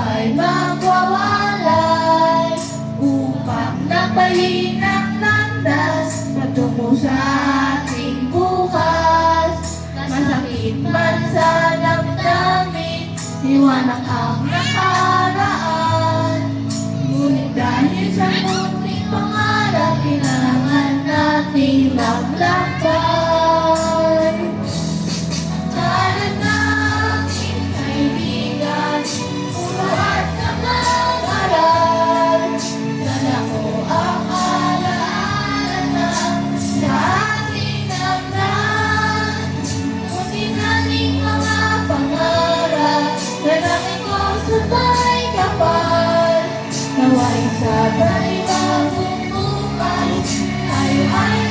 ay magwawalay upang napahin ang landas patungo sa ating bukas. Masakit man sa damdamin, iwanan ang nakaraan. Ngunit dahil sa munting pangarap, kailangan nating maglakbay. Kanan natin kaibigan, puro at mag-aral. Dala ko ang alaala sa ating damdamin. Ngunit nating mga pangarap, dalangin ko sabay kapal. Nawa'y sabay bagong bukas, tayo ay